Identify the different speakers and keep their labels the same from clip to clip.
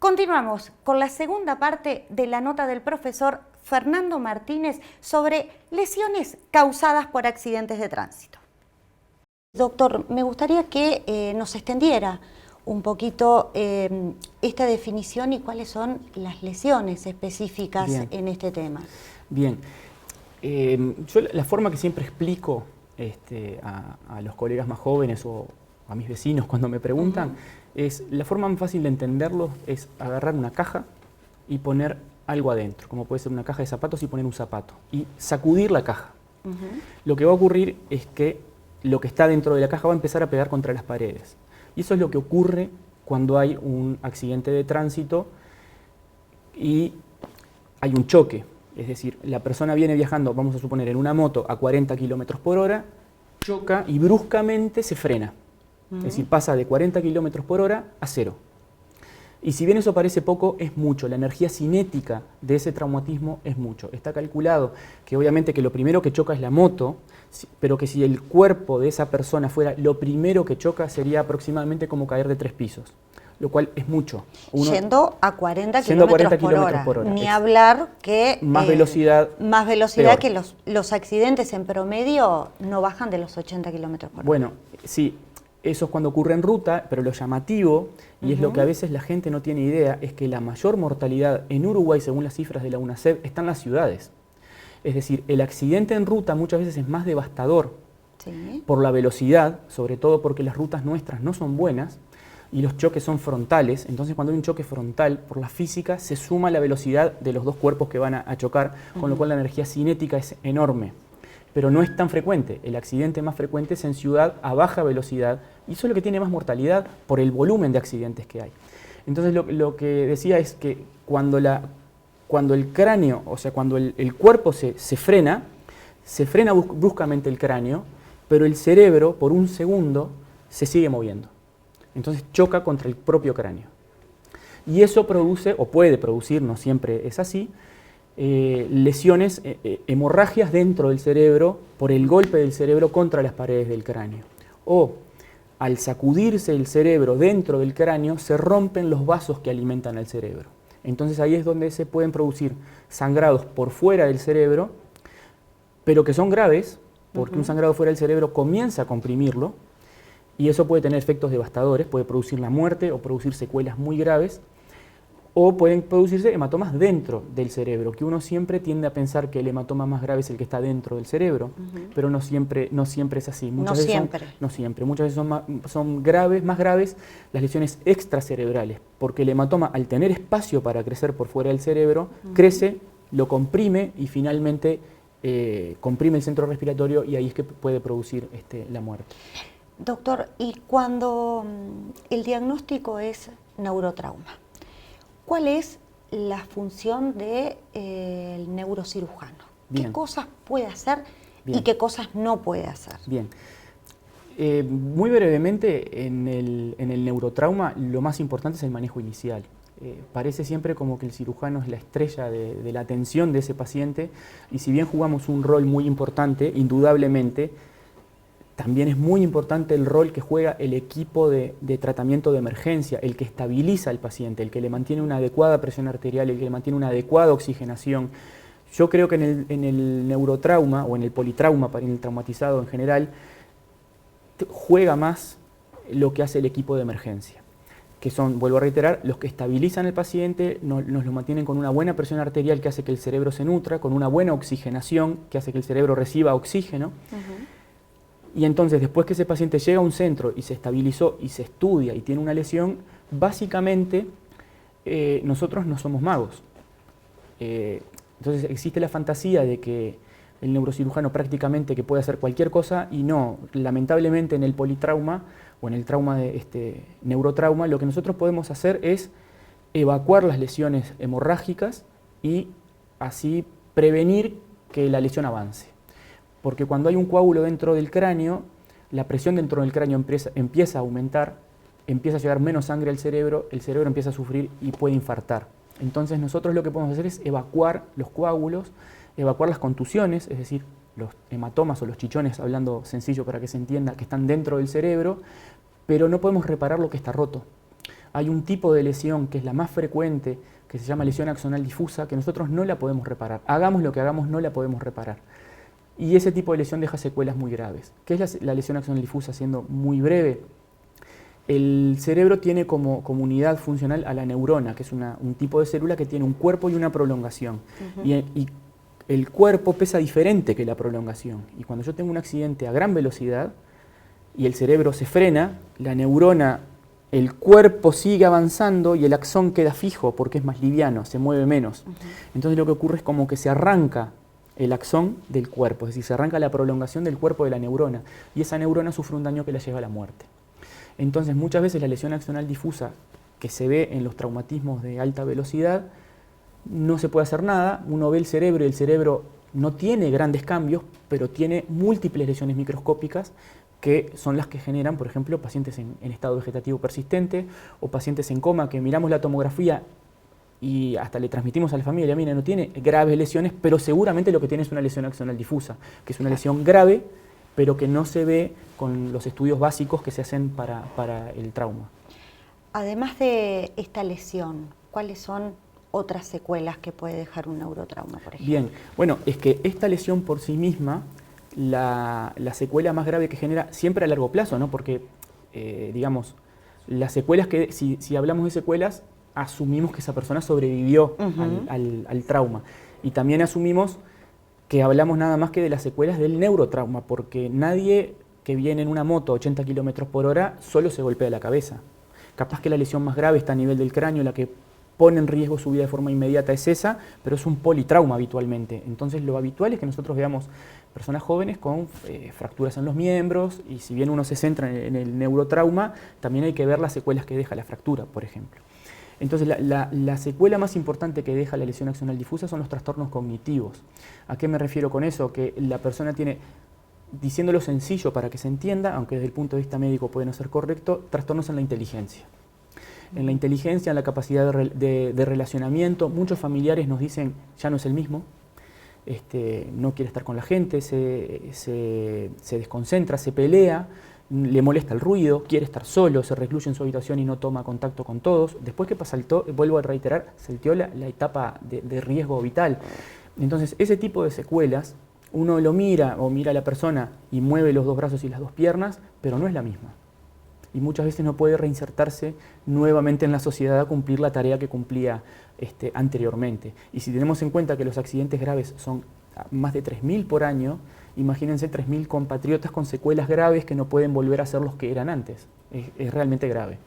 Speaker 1: Continuamos con la segunda parte de la nota del profesor Fernando Martínez sobre lesiones causadas por accidentes de tránsito. Doctor, me gustaría que nos extendiera un poquito esta definición y cuáles son las lesiones específicas en este tema.
Speaker 2: Bien, yo la forma que siempre explico a los colegas más jóvenes o a mis vecinos cuando me preguntan, es la forma más fácil de entenderlo es agarrar una caja y poner algo adentro, como puede ser una caja de zapatos y poner un zapato, y sacudir la caja. Lo que va a ocurrir es que lo que está dentro de la caja va a empezar a pegar contra las paredes. Y eso es lo que ocurre cuando hay un accidente de tránsito y hay un choque. Es decir, la persona viene viajando, vamos a suponer, en una moto a 40 km por hora, choca y bruscamente se frena. Es decir, pasa de 40 km por hora a 0. Y si bien eso parece poco, es mucho. La energía cinética de ese traumatismo es mucho. Está calculado que obviamente que lo primero que choca es la moto, pero que si el cuerpo de esa persona fuera lo primero que choca, sería aproximadamente como caer de 3 pisos, lo cual es mucho.
Speaker 1: Yendo a 40 kilómetros por hora. Ni hablar que
Speaker 2: más velocidad
Speaker 1: peor. Que los accidentes en promedio no bajan de los 80 kilómetros por hora.
Speaker 2: Bueno, sí. Eso es cuando ocurre en ruta, pero lo llamativo, y es lo que a veces la gente no tiene idea, es que la mayor mortalidad en Uruguay, según las cifras de la UNACEF, está en las ciudades. Es decir, el accidente en ruta muchas veces es más devastador por la velocidad, sobre todo porque las rutas nuestras no son buenas y los choques son frontales. Entonces, cuando hay un choque frontal, por la física, se suma la velocidad de los dos cuerpos que van a chocar, con lo cual la energía cinética es enorme. Pero no es tan frecuente. El accidente más frecuente es en ciudad a baja velocidad y eso es lo que tiene más mortalidad por el volumen de accidentes que hay. Entonces lo que decía es que cuando el cráneo, o sea, cuando el cuerpo se frena bruscamente el cráneo, pero el cerebro por un segundo se sigue moviendo. Entonces choca contra el propio cráneo. Y eso produce, o puede producir, no siempre es así, lesiones, hemorragias dentro del cerebro por el golpe del cerebro contra las paredes del cráneo. O al sacudirse el cerebro dentro del cráneo se rompen los vasos que alimentan al cerebro. Entonces ahí es donde se pueden producir sangrados por fuera del cerebro, pero que son graves, porque un sangrado fuera del cerebro comienza a comprimirlo y eso puede tener efectos devastadores, puede producir la muerte o producir secuelas muy graves. O pueden producirse hematomas dentro del cerebro, que uno siempre tiende a pensar que el hematoma más grave es el que está dentro del cerebro, pero no siempre es así. Muchas veces son graves, más graves las lesiones extracerebrales, porque el hematoma, al tener espacio para crecer por fuera del cerebro, crece, lo comprime y finalmente comprime el centro respiratorio y ahí es que puede producir la muerte.
Speaker 1: Doctor, y cuando el diagnóstico es neurotrauma, ¿cuál es la función del neurocirujano?
Speaker 2: Bien.
Speaker 1: ¿Qué cosas puede hacer y qué cosas no puede hacer?
Speaker 2: Bien. Muy brevemente, en el neurotrauma lo más importante es el manejo inicial. Parece siempre como que el cirujano es la estrella de la atención de ese paciente y si bien jugamos un rol muy importante, indudablemente, también es muy importante el rol que juega el equipo de tratamiento de emergencia, el que estabiliza al paciente, el que le mantiene una adecuada presión arterial, el que le mantiene una adecuada oxigenación. Yo creo que en el neurotrauma o en el politrauma, en el traumatizado en general, juega más lo que hace el equipo de emergencia, que son, vuelvo a reiterar, los que estabilizan al paciente, nos lo mantienen con una buena presión arterial que hace que el cerebro se nutra, con una buena oxigenación que hace que el cerebro reciba oxígeno. Y entonces, después que ese paciente llega a un centro y se estabilizó y se estudia y tiene una lesión, básicamente nosotros no somos magos. Entonces existe la fantasía de que el neurocirujano prácticamente que puede hacer cualquier cosa y no, lamentablemente en el politrauma o en el trauma de neurotrauma, lo que nosotros podemos hacer es evacuar las lesiones hemorrágicas y así prevenir que la lesión avance. Porque cuando hay un coágulo dentro del cráneo, la presión dentro del cráneo empieza a aumentar, empieza a llegar menos sangre al cerebro, el cerebro empieza a sufrir y puede infartar. Entonces nosotros lo que podemos hacer es evacuar los coágulos, evacuar las contusiones, es decir, los hematomas o los chichones, hablando sencillo para que se entienda, que están dentro del cerebro, pero no podemos reparar lo que está roto. hay un tipo de lesión que es la más frecuente, que se llama lesión axonal difusa, que nosotros no la podemos reparar. Hagamos lo que hagamos, no la podemos reparar. Y ese tipo de lesión deja secuelas muy graves. ¿Qué es la lesión axonal difusa? Siendo muy breve, el cerebro tiene como unidad funcional a la neurona, que es un tipo de célula que tiene un cuerpo y una prolongación. Y el cuerpo pesa diferente que la prolongación. Y cuando yo tengo un accidente a gran velocidad y el cerebro se frena, la neurona, el cuerpo sigue avanzando y el axón queda fijo porque es más liviano, se mueve menos. Entonces lo que ocurre es como que se arranca el axón del cuerpo, es decir, se arranca la prolongación del cuerpo de la neurona y esa neurona sufre un daño que la lleva a la muerte. Entonces muchas veces la lesión axonal difusa que se ve en los traumatismos de alta velocidad no se puede hacer nada, uno ve el cerebro y el cerebro no tiene grandes cambios, pero tiene múltiples lesiones microscópicas que son las que generan, por ejemplo, pacientes en estado vegetativo persistente o pacientes en coma que miramos la tomografía y hasta le transmitimos a la familia, mira, no tiene graves lesiones, pero seguramente lo que tiene es una lesión axonal difusa, que es una lesión grave, pero que no se ve con los estudios básicos que se hacen para el trauma.
Speaker 1: Además de esta lesión, ¿cuáles son otras secuelas que puede dejar un neurotrauma, por ejemplo?
Speaker 2: Bien, bueno, es que esta lesión por sí misma, la secuela más grave que genera siempre a largo plazo, ¿no? Porque, digamos, las secuelas que, si hablamos de secuelas, asumimos que esa persona sobrevivió al trauma. Y también asumimos que hablamos nada más que de las secuelas del neurotrauma, porque nadie que viene en una moto a 80 km por hora solo se golpea la cabeza. Capaz que la lesión más grave está a nivel del cráneo, la que pone en riesgo su vida de forma inmediata es esa, pero es un politrauma habitualmente. Entonces lo habitual es que nosotros veamos personas jóvenes con fracturas en los miembros, y si bien uno se centra en el neurotrauma, también hay que ver las secuelas que deja la fractura, por ejemplo. Entonces la secuela más importante que deja la lesión axonal difusa son los trastornos cognitivos. ¿A qué me refiero con eso? Que la persona tiene, diciéndolo sencillo para que se entienda, aunque desde el punto de vista médico puede no ser correcto, trastornos en la inteligencia. En la inteligencia, en la capacidad de relacionamiento, muchos familiares nos dicen, ya no es el mismo, no quiere estar con la gente, se desconcentra, se pelea, le molesta el ruido, quiere estar solo, se recluye en su habitación y no toma contacto con todos. Después que saltó, vuelvo a reiterar, saltó la etapa de riesgo vital. Entonces, ese tipo de secuelas, uno lo mira o mira a la persona y mueve los dos brazos y las dos piernas, pero no es la misma. Y muchas veces no puede reinsertarse nuevamente en la sociedad a cumplir la tarea que cumplía anteriormente. Y si tenemos en cuenta que los accidentes graves son más de 3.000 por año, imagínense 3.000 compatriotas con secuelas graves que no pueden volver a ser los que eran antes. Es realmente grave.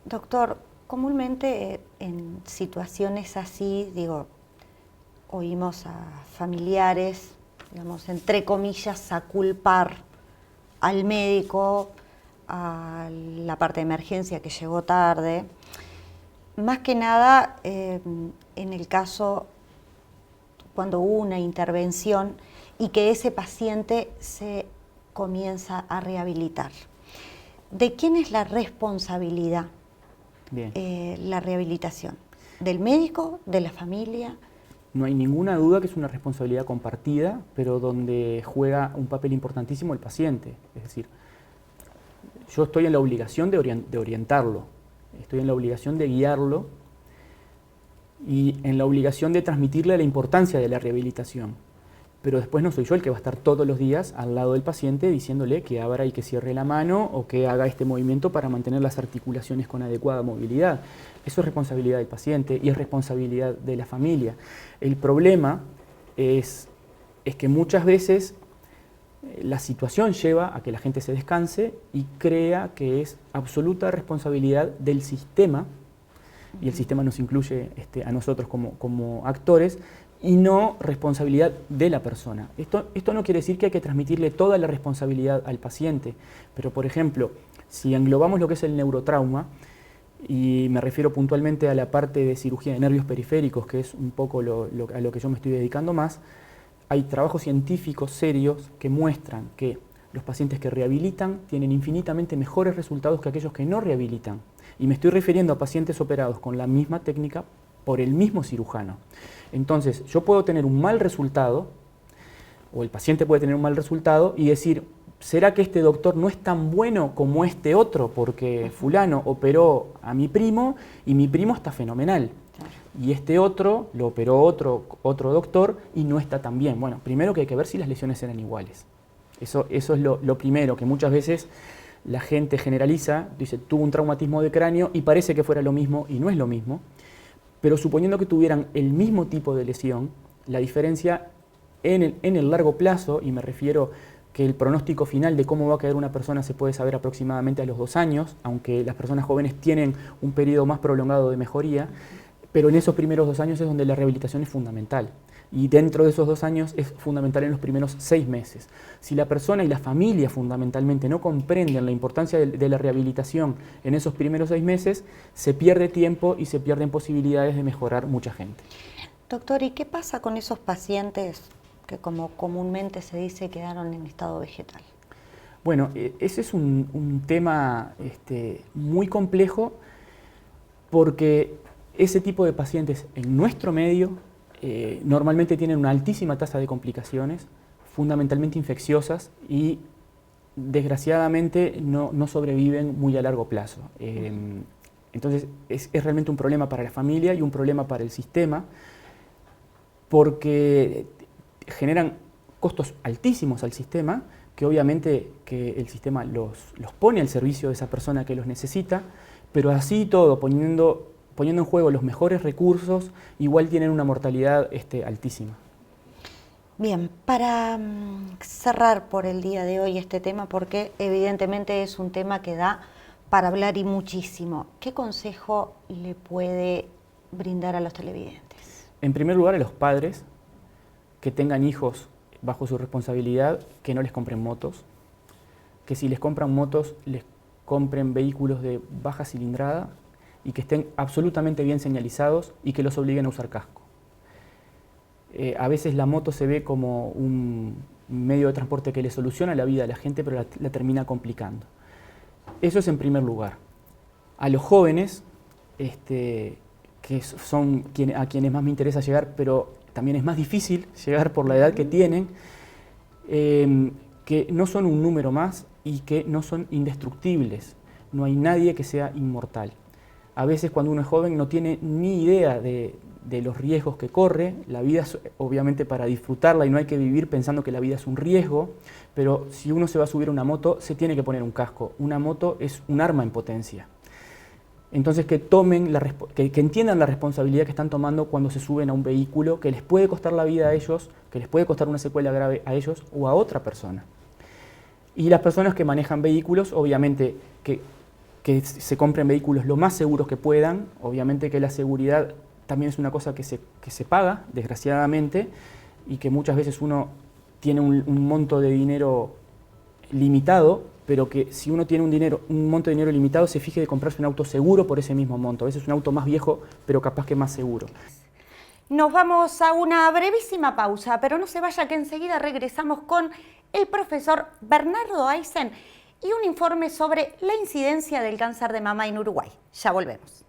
Speaker 1: Doctor, comúnmente en situaciones así, oímos a familiares, digamos, entre comillas, a culpar al médico, a la parte de emergencia que llegó tarde. Más que nada, en el caso cuando hubo una intervención y que ese paciente se comienza a rehabilitar. ¿De quién es la responsabilidad?
Speaker 2: Bien.
Speaker 1: La rehabilitación? ¿Del médico? ¿De la familia?
Speaker 2: No hay ninguna duda que es una responsabilidad compartida, pero donde juega un papel importantísimo el paciente. Es decir, yo estoy en la obligación de orientarlo, estoy en la obligación de guiarlo y en la obligación de transmitirle la importancia de la rehabilitación. Pero después no soy yo el que va a estar todos los días al lado del paciente diciéndole que abra y que cierre la mano o que haga este movimiento para mantener las articulaciones con adecuada movilidad. Eso es responsabilidad del paciente y es responsabilidad de la familia. El problema es que muchas veces la situación lleva a que la gente se descanse y crea que es absoluta responsabilidad del sistema, y el sistema nos incluye a nosotros como actores, y no responsabilidad de la persona. Esto no quiere decir que hay que transmitirle toda la responsabilidad al paciente, pero por ejemplo, si englobamos lo que es el neurotrauma, y me refiero puntualmente a la parte de cirugía de nervios periféricos, que es un poco a lo que yo me estoy dedicando más, hay trabajos científicos serios que muestran que los pacientes que rehabilitan tienen infinitamente mejores resultados que aquellos que no rehabilitan. Y me estoy refiriendo a pacientes operados con la misma técnica por el mismo cirujano. Entonces, yo puedo tener un mal resultado, o el paciente puede tener un mal resultado, y decir, ¿será que este doctor no es tan bueno como este otro? Porque fulano operó a mi primo y mi primo está fenomenal. Claro. Y este otro lo operó otro doctor y no está tan bien. Bueno, primero que hay que ver si las lesiones eran iguales. Eso es lo primero, que muchas veces la gente generaliza, dice, tuvo un traumatismo de cráneo y parece que fuera lo mismo y no es lo mismo. Pero suponiendo que tuvieran el mismo tipo de lesión, la diferencia en el largo plazo, y me refiero que el pronóstico final de cómo va a quedar una persona se puede saber aproximadamente a los 2 años, aunque las personas jóvenes tienen un periodo más prolongado de mejoría, pero en esos primeros 2 años es donde la rehabilitación es fundamental. Y dentro de esos 2 años es fundamental en los primeros 6 meses. Si la persona y la familia fundamentalmente no comprenden la importancia de la rehabilitación en esos primeros 6 meses, se pierde tiempo y se pierden posibilidades de mejorar mucha gente.
Speaker 1: Doctor, ¿y qué pasa con esos pacientes que, como comúnmente se dice, quedaron en estado vegetal?
Speaker 2: Bueno, ese es un tema muy complejo, porque ese tipo de pacientes en nuestro medio normalmente tienen una altísima tasa de complicaciones, fundamentalmente infecciosas, y desgraciadamente no sobreviven muy a largo plazo. Entonces es realmente un problema para la familia y un problema para el sistema, porque generan costos altísimos al sistema, que obviamente que el sistema los pone al servicio de esa persona que los necesita, pero así todo, poniendo en juego los mejores recursos, igual tienen una mortalidad altísima.
Speaker 1: Bien, para cerrar por el día de hoy este tema, porque evidentemente es un tema que da para hablar y muchísimo, ¿qué consejo le puede brindar a los televidentes?
Speaker 2: En primer lugar, a los padres que tengan hijos bajo su responsabilidad, que no les compren motos, que si les compran motos, les compren vehículos de baja cilindrada y que estén absolutamente bien señalizados y que los obliguen a usar casco. A veces la moto se ve como un medio de transporte que le soluciona la vida a la gente, pero la termina complicando. Eso es en primer lugar. A los jóvenes, que son a quienes más me interesa llegar, pero también es más difícil llegar por la edad que tienen, que no son un número más y que no son indestructibles. No hay nadie que sea inmortal. A veces cuando uno es joven no tiene ni idea de los riesgos que corre. La vida es obviamente para disfrutarla y no hay que vivir pensando que la vida es un riesgo, pero si uno se va a subir a una moto se tiene que poner un casco. Una moto es un arma en potencia. Entonces que entiendan la responsabilidad que están tomando cuando se suben a un vehículo que les puede costar la vida a ellos, que les puede costar una secuela grave a ellos o a otra persona. Y las personas que manejan vehículos, obviamente que se compren vehículos lo más seguros que puedan. Obviamente que la seguridad también es una cosa que se paga, desgraciadamente, y que muchas veces uno tiene un monto de dinero limitado, pero que si uno tiene un monto de dinero limitado, se fije de comprarse un auto seguro por ese mismo monto. A veces un auto más viejo, pero capaz que más seguro.
Speaker 1: Nos vamos a una brevísima pausa, pero no se vaya, que enseguida regresamos con el profesor Bernardo Aysen y un informe sobre la incidencia del cáncer de mama en Uruguay. Ya volvemos.